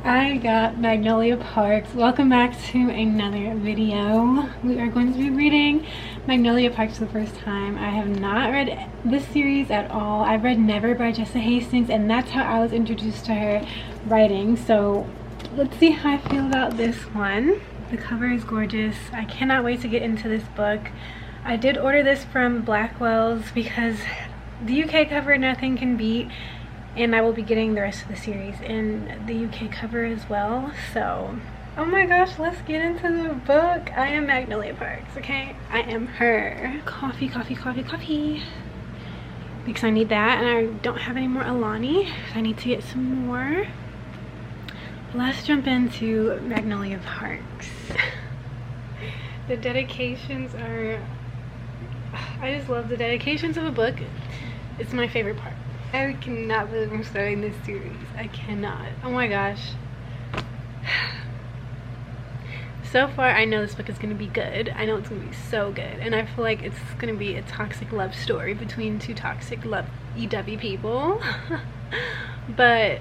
I got Magnolia Parks. Welcome back to another video. We are going to be reading Magnolia Parks for the first time. I have not read this series at all. I've read Never by Jesse Hastings, and that's how I was introduced to her writing. So let's see how I feel about this one. The cover is gorgeous. I cannot wait to get into this book. I did order this from Blackwell's because the UK cover nothing can beat. And I will be getting the rest of the series in the UK cover as well. So, oh my gosh, let's get into the book. I am Magnolia Parks, okay? I am her. Coffee, coffee, coffee, coffee. Because I need that, and I don't have any more Alani. I need to get some more. Let's jump into Magnolia Parks. The dedications are... I just love the dedications of a book. It's my favorite part. I cannot believe I'm starting this series. I cannot. Oh my gosh. So far, I know this book is going to be good. I know it's going to be so good. And I feel like it's going to be a toxic love story between two toxic love EW people. But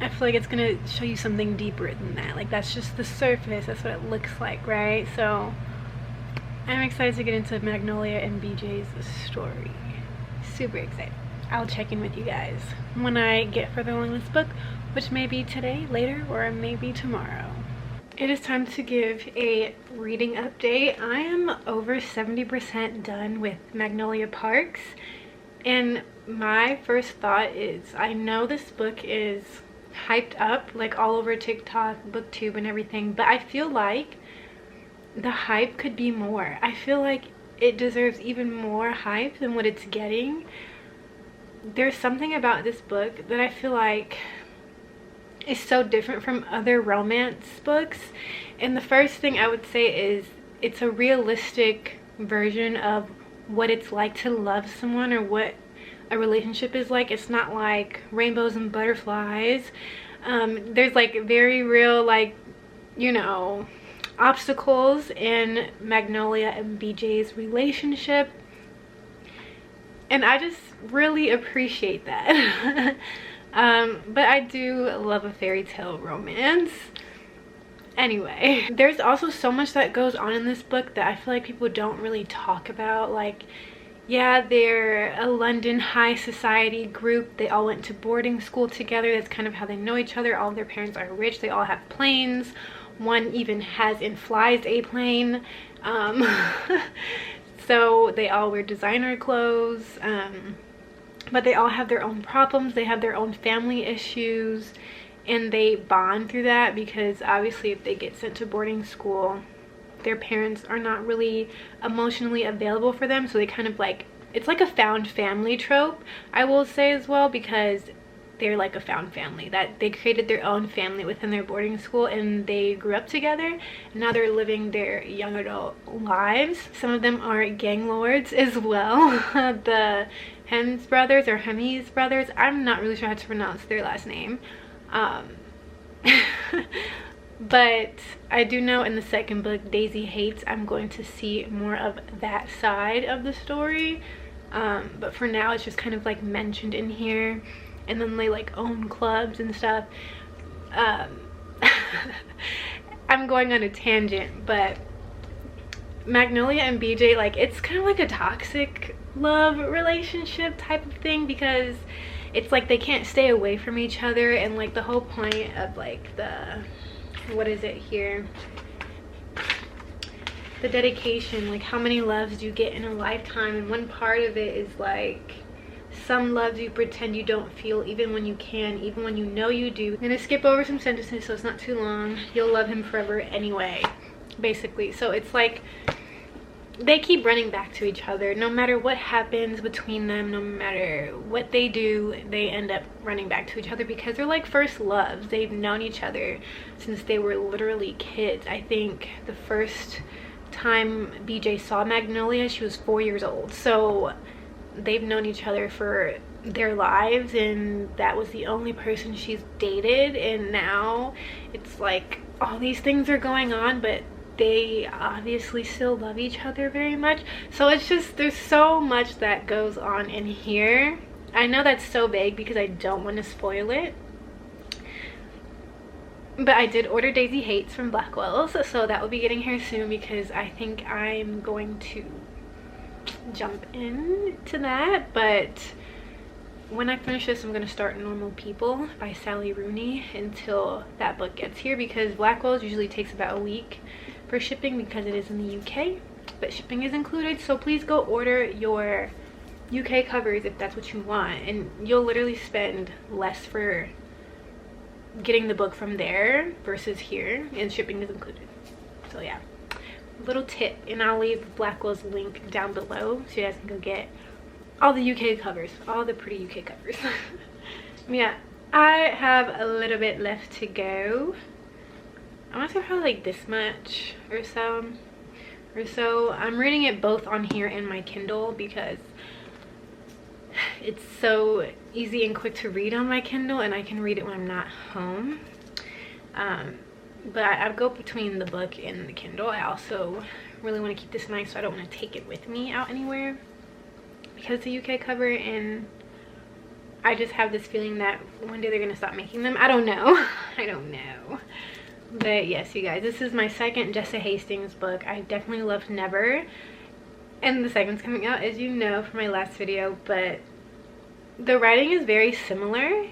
I feel like it's going to show you something deeper than that. Like, that's just the surface. That's what it looks like, right? So I'm excited to get into Magnolia and BJ's story. Super excited. I'll check in with you guys when I get further along this book, which may be today, later, or maybe tomorrow. It is time to give a reading update. I am over 70% done with Magnolia Parks, and my first thought is I know this book is hyped up like all over TikTok, booktube, and everything, but I feel like the hype could be more. I feel like it deserves even more hype than what it's getting. There's something about this book that I feel like is so different from other romance books. And the first thing I would say is it's a realistic version of what it's like to love someone or what a relationship is like. It's not like rainbows and butterflies. There's like very real, like, you know, obstacles in Magnolia and BJ's relationship. And I just really appreciate that. But I do love a fairy tale romance. Anyway, there's also so much that goes on in this book that I feel like people don't really talk about. Like, yeah, they're a London high society group. They all went to boarding school together. That's kind of how they know each other. All of their parents are rich. They all have planes. One even has and flies a plane. So they all wear designer clothes, but they all have their own problems. They have their own family issues, and they bond through that because obviously if they get sent to boarding school, their parents are not really emotionally available for them. So they kind of like, it's like a found family trope, I will say as well, because they're like a found family, that they created their own family within their boarding school, and they grew up together, and now they're living their young adult lives. Some of them are gang lords as well. The Hems brothers, or Hemis brothers, I'm not really sure how to pronounce their last name. But I do know in the second book, Daisy Hates, I'm going to see more of that side of the story. But for now, it's just kind of like mentioned in here. And then they like own clubs and stuff. I'm going on a tangent, but Magnolia and BJ, like, it's kind of like a toxic love relationship type of thing, because it's like they can't stay away from each other. And like the whole point of like the, what is it here, the dedication, like how many loves do you get in a lifetime, and one part of it is like some loves you pretend you don't feel, even when you can, even when you know you do. I'm gonna skip over some sentences so it's not too long. You'll love him forever anyway, basically. So it's like they keep running back to each other. No matter what happens between them, no matter what they do, they end up running back to each other because they're like first loves. They've known each other since they were literally kids. I think the first time BJ saw Magnolia, she was 4 years old. So they've known each other for their lives, and that was the only person she's dated. And now it's like all these things are going on, but they obviously still love each other very much. So it's just, there's so much that goes on in here. I know that's so vague because I don't want to spoil it, But I did order Daisy Hates from Blackwell's, so that will be getting here soon because I think I'm going to jump into that. But when I finish this, I'm going to start Normal People by Sally Rooney until that book gets here, because Blackwell's usually takes about a week for shipping because it is in the UK, but shipping is included. So please go order your UK covers if that's what you want, and you'll literally spend less for getting the book from there versus here, and shipping is included. So yeah, little tip, and I'll leave Blackwell's link down below so you guys can go get all the UK covers, all the pretty UK covers. Yeah, I have a little bit left to go. I want to say probably like this much or so. I'm reading it both on here and my Kindle because it's so easy and quick to read on my Kindle, and I can read it when I'm not home. But I go between the book and the Kindle. I also really want to keep this nice, so I don't want to take it with me out anywhere because it's a UK cover, and I just have this feeling that one day they're going to stop making them. I don't know. I don't know. But yes, you guys, this is my second Jesse Hastings book. I definitely loved Never, and the second's coming out, as you know from my last video, but the writing is very similar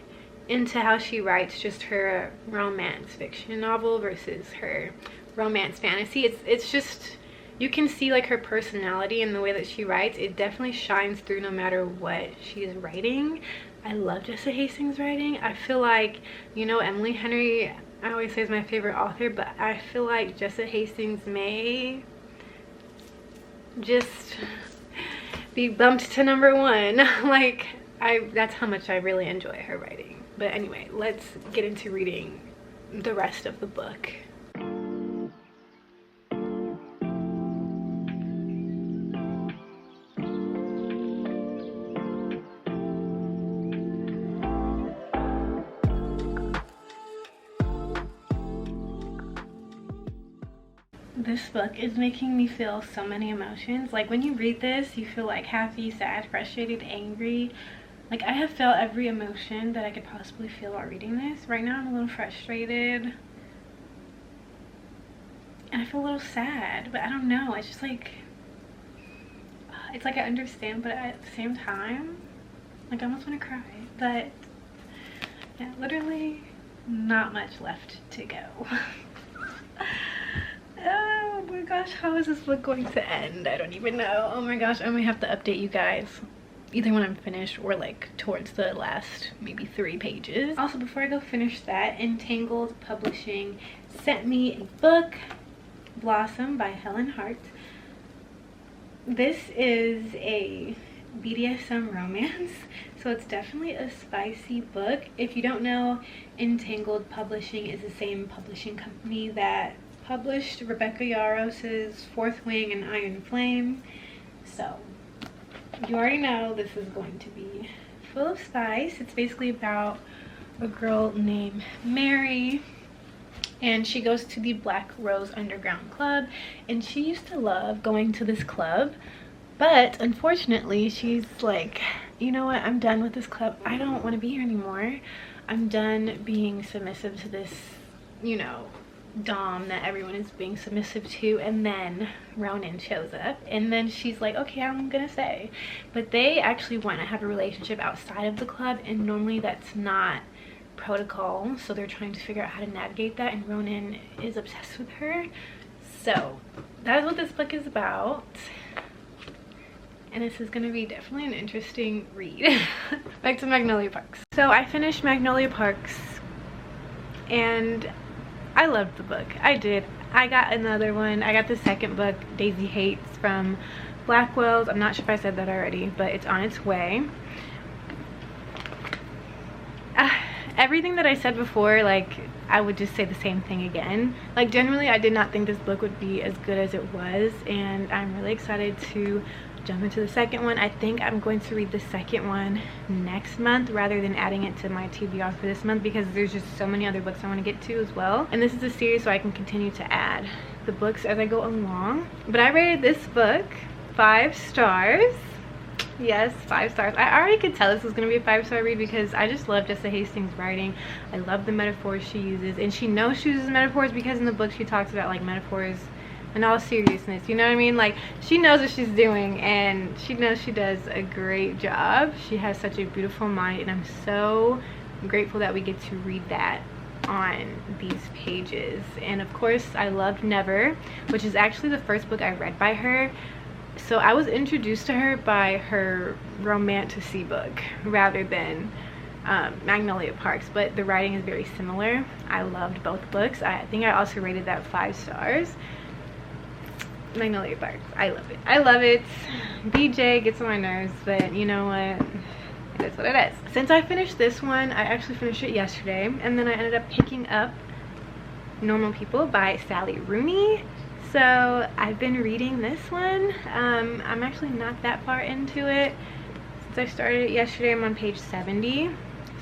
into how she writes just her romance fiction novel versus her romance fantasy. It's just, you can see like her personality in the way that she writes. It definitely shines through no matter what she is writing. I love Jesse Hastings' writing. I feel like, you know, Emily Henry, I always say is my favorite author, but I feel like Jesse Hastings may just be bumped to #1. Like, that's how much I really enjoy her writing. But anyway, let's get into reading the rest of the book. This book is making me feel so many emotions. Like, when you read this, you feel like happy, sad, frustrated, angry. Like, I have felt every emotion that I could possibly feel while reading this. Right now I'm a little frustrated and I feel a little sad, but I don't know, it's just like, it's like I understand, but at the same time, like, I almost want to cry. But yeah, literally not much left to go. Oh my gosh, how is this book going to end? I don't even know. Oh my gosh, I might have to update you guys either when I'm finished or like towards the last maybe 3 pages. Also, before I go finish that, Entangled Publishing sent me a book, Blossom by Helen Hart. This is a BDSM romance, so it's definitely a spicy book. If you don't know, Entangled Publishing is the same publishing company that published Rebecca Yaros's Fourth Wing and Iron Flame, so you already know this is going to be full of spice. It's basically about a girl named Mary, and she goes to the Black Rose Underground Club, and she used to love going to this club, but unfortunately she's like, you know what, I'm done with this club. I don't want to be here anymore. I'm done being submissive to this, you know, dom that everyone is being submissive to. And then Ronan shows up, and then she's like, okay, I'm gonna stay. But they actually want to have a relationship outside of the club, and normally that's not protocol, so they're trying to figure out how to navigate that, and Ronan is obsessed with her. So that's what this book is about, and this is gonna be definitely an interesting read. Back to Magnolia Parks. So I finished Magnolia Parks and I loved the book. I did. I got another one. I got the second book, Daisy Hates, from Blackwell's. I'm not sure if I said that already, but it's on its way. Everything that I said before, like, I would just say the same thing again. Like, generally, I did not think this book would be as good as it was, and I'm really excited to jump into the second one. I think I'm going to read the second one next month rather than adding it to my TBR for this month, because there's just so many other books I want to get to as well, and this is a series so I can continue to add the books as I go along. But I rated this book 5 stars. Yes, 5 stars. I already could tell this was going to be a 5-star read because I just love Jesse Hastings' writing. I love the metaphors she uses, and she knows she uses metaphors because in the book she talks about like metaphors in all seriousness, you know what I mean? Like, she knows what she's doing, and she knows she does a great job. She has such a beautiful mind, and I'm so grateful that we get to read that on these pages. And of course, I loved Never, which is actually the first book I read by her. So I was introduced to her by her romantasy book rather than Magnolia Parks, but the writing is very similar. I loved both books. I think I also rated that 5 stars. Magnolia Parks, I love it. I love it. BJ gets on my nerves, but you know what? It is what it is. Since I finished this one, I actually finished it yesterday, and then I ended up picking up Normal People by Sally Rooney. So I've been reading this one. I'm actually not that far into it. Since I started it yesterday, I'm on page 70.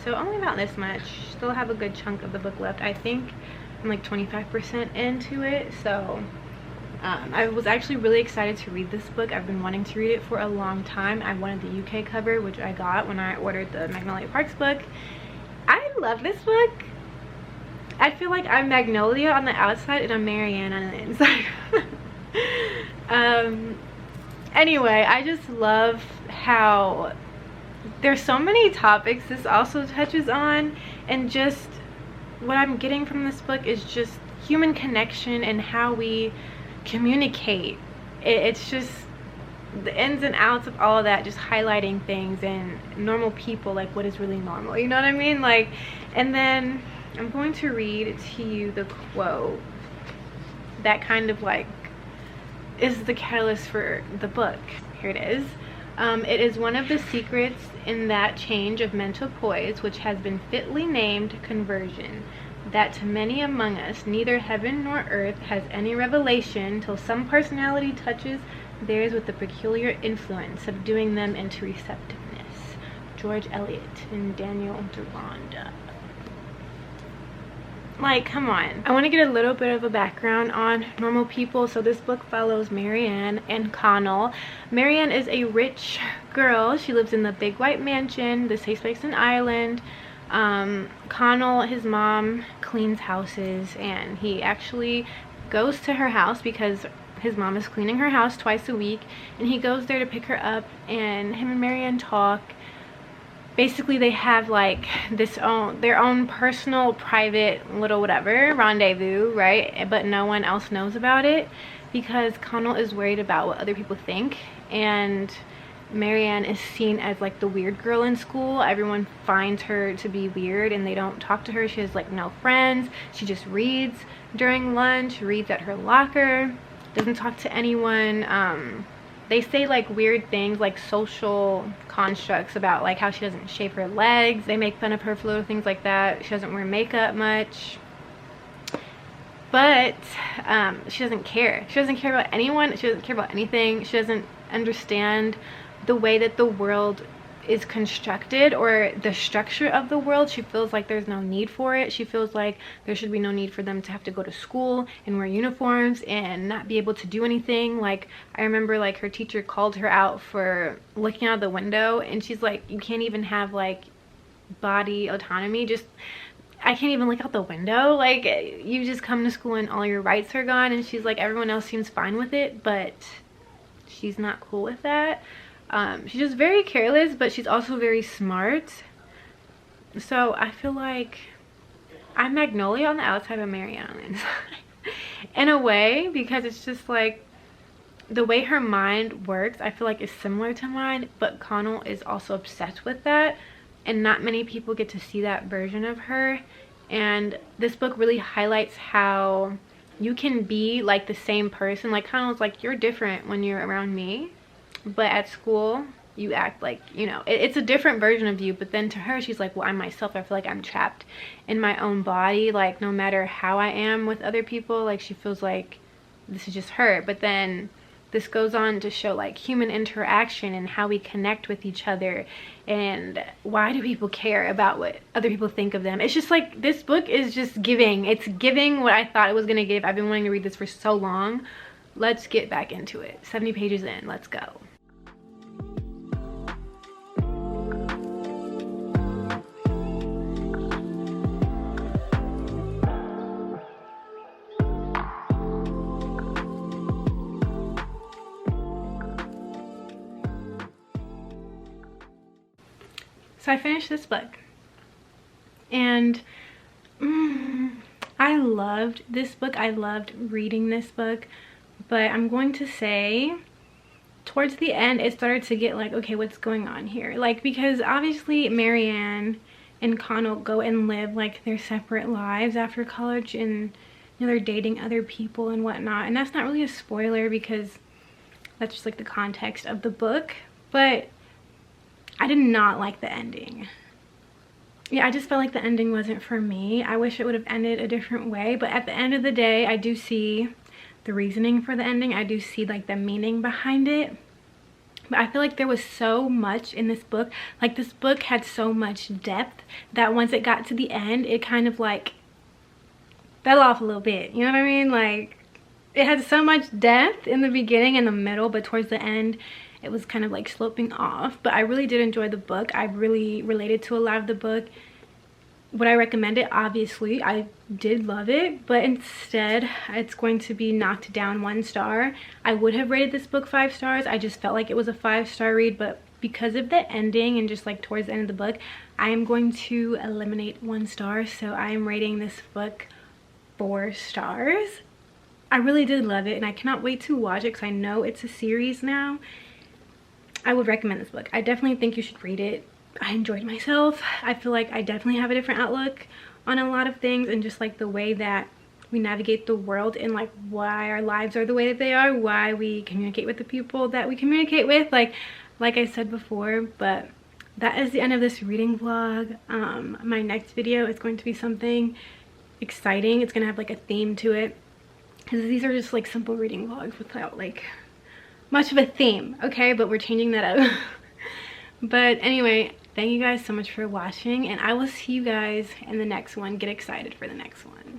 So only about this much. Still have a good chunk of the book left. I think I'm like 25% into it. So I was actually really excited to read this book. I've been wanting to read it for a long time. I wanted the UK cover, which I got when I ordered the Magnolia Parks book. I love this book. I feel like I'm Magnolia on the outside and I'm Marianne on the inside. Anyway, I just love how there's so many topics this also touches on, and just what I'm getting from this book is just human connection and how we communicate. It's just the ins and outs of all of that, just highlighting things and normal people, like what is really normal, you know what I mean? Like, and then I'm going to read to you the quote that kind of like is the catalyst for the book. Here it is. It is one of the secrets in that change of mental poise which has been fitly named conversion, that to many among us neither heaven nor earth has any revelation till some personality touches theirs with a peculiar influence, subduing them into receptiveness. George Eliot and Daniel Deronda. Like, come on. I want to get a little bit of a background on Normal People. So this book follows Marianne and Connell. Marianne is a rich girl. She lives in the big white mansion. This takes place in Ireland. Connell, his mom, cleans houses, and he actually goes to her house because his mom is cleaning her house twice a week, and he goes there to pick her up, and him and Marianne talk. Basically, they have like their own personal, private little whatever rendezvous, right? But no one else knows about it because Connell is worried about what other people think, and Marianne is seen as like the weird girl in school. Everyone finds her to be weird and they don't talk to her. She has like no friends. She just reads during lunch, reads at her locker, doesn't talk to anyone. They say like weird things, like social constructs about like how she doesn't shave her legs. They make fun of her for little things like that. She doesn't wear makeup much, but she doesn't care. She doesn't care about anyone. She doesn't care about anything. She doesn't understand the way that the world is constructed or the structure of the world. She feels like there's no need for it. She feels like there should be no need for them to have to go to school and wear uniforms and not be able to do anything. Like, I remember like her teacher called her out for looking out the window, and she's like, you can't even have like body autonomy. Just, I can't even look out the window. Like, you just come to school and all your rights are gone. And she's like, everyone else seems fine with it, but she's not cool with that. She's just very careless, but she's also very smart. So I feel like I'm Magnolia on the outside of Marianne on the inside in a way, because it's just like the way her mind works, I feel like is similar to mine, but Connell is also obsessed with that, and not many people get to see that version of her. And this book really highlights how you can be like the same person. Like, Connell's like, you're different when you're around me, but at school you act like, you know, it's a different version of you. But then to her, she's like, well, I'm myself. I feel like I'm trapped in my own body. Like, no matter how I am with other people, like, she feels like this is just her. But then this goes on to show like human interaction and how we connect with each other, and why do people care about what other people think of them. It's just like, this book is just giving. It's giving what I thought it was gonna give. I've been wanting to read this for so long. Let's get back into it. 70 pages in, let's go. So I finished this book, and I loved this book. I loved reading this book, but I'm going to say towards the end it started to get like, okay, what's going on here? Like, because obviously Marianne and Connell go and live like their separate lives after college, and you know, they're dating other people and whatnot, and that's not really a spoiler because that's just like the context of the book. But I did not like the ending. Yeah, I just felt like the ending wasn't for me. I wish it would have ended a different way, but at the end of the day, I do see the reasoning for the ending. I do see like the meaning behind it. But I feel like there was so much in this book. Like, this book had so much depth that once it got to the end, it kind of like fell off a little bit. You know what I mean? Like, it had so much depth in the beginning and the middle, but towards the end, it was kind of like sloping off. But I really did enjoy the book. I really related to a lot of the book. Would I recommend it? Obviously, I did love it, but instead it's going to be knocked down 1 star. I would have rated this book 5 stars. I just felt like it was a 5-star read, but because of the ending and just like towards the end of the book, I am going to eliminate 1 star. So I am rating this book 4 stars. I really did love it, and I cannot wait to watch it because I know it's a series now. I would recommend this book. I definitely think you should read it. I enjoyed myself. I feel like I definitely have a different outlook on a lot of things, and just like the way that we navigate the world, and like why our lives are the way that they are, why we communicate with the people that we communicate with, like I said before. But that is the end of this reading vlog. My next video is going to be something exciting. It's gonna have like a theme to it, because these are just like simple reading vlogs without like much of a theme, okay? But we're changing that up. But anyway, thank you guys so much for watching, and I will see you guys in the next one. Get excited for the next one.